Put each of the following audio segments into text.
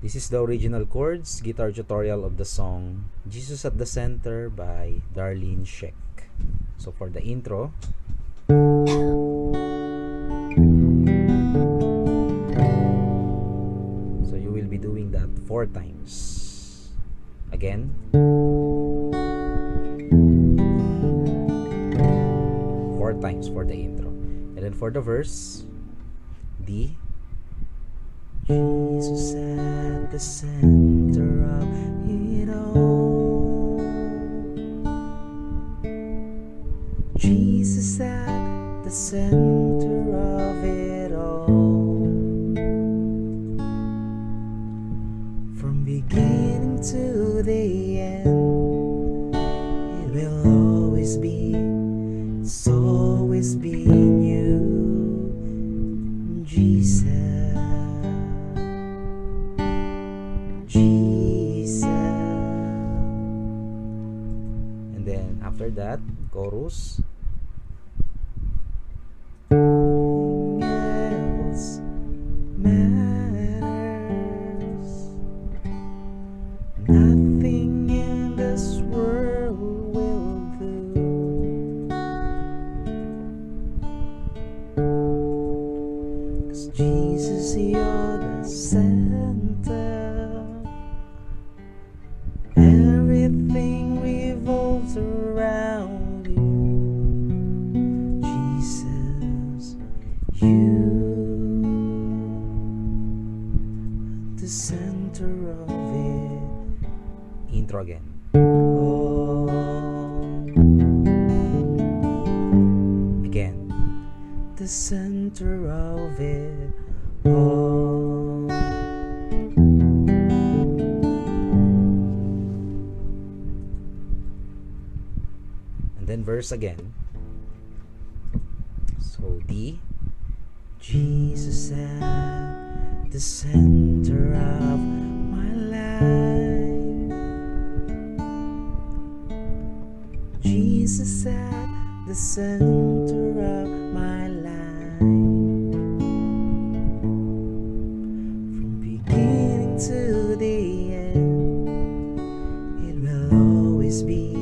This is the original chords guitar tutorial of the song Jesus at the Center by Darlene Zschech. So for the intro, so you will be doing that 4 times. Again, 4 times for the intro. And then for the verse, D. Jesus at the center of it all. Jesus at the center of it all. From beginning to the end, it will always be, it's always been you, Jesus. And then after that, chorus. Nothing else matters. Nothing in this world will do. 'Cause Jesus, you're the center. Everything revolves around you, Jesus, you at the center of it. Intro again. Oh. Again. The center of it all. And then verse again. So D. Jesus at the center of my life. Jesus at the center of my life. From beginning to the end, it will always be,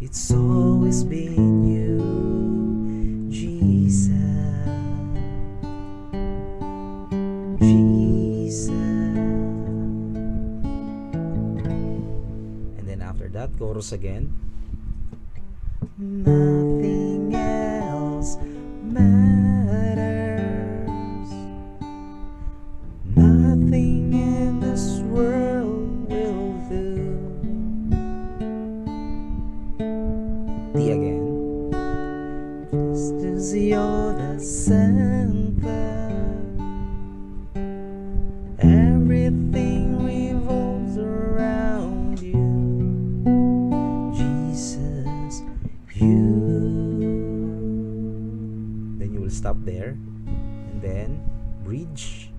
it's always been you, Jesus, Jesus. And then after that, chorus again. Nothing else matters. Nothing in this world will do. D again. Just as you're the center, everything revolves around you, Jesus, you. Then you will stop there and then bridge.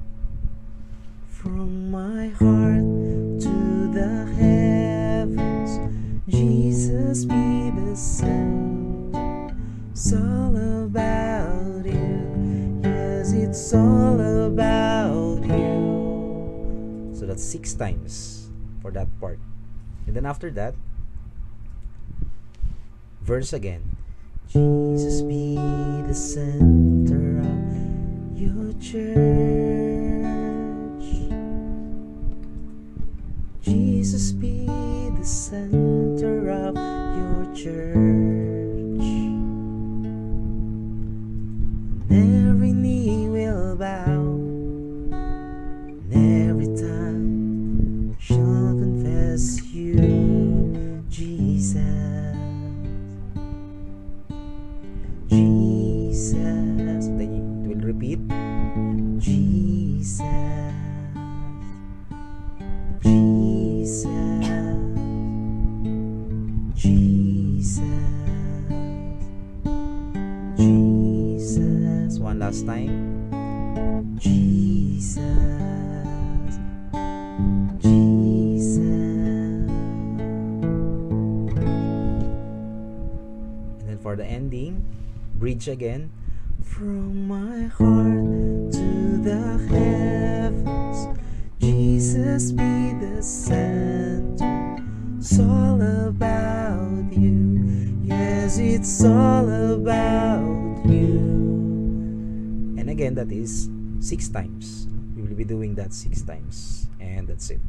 From my heart to the heavens, Jesus be the center. It's all about you. Yes, it's all about you. So that's 6 times for that part. And then after that, verse again. Jesus be the center of your church. Jesus be the center of your church. And every knee will bow, and every tongue shall confess you, Jesus, Jesus. Then it will repeat, Jesus, Jesus, Jesus, Jesus. One last time. Jesus, Jesus. And then for the ending, bridge again. From my heart to the heavens, Jesus Jesus be the center. It's all about you. Yes, it's all about you. And again, that is 6 times. We will be doing that 6 times. And that's it.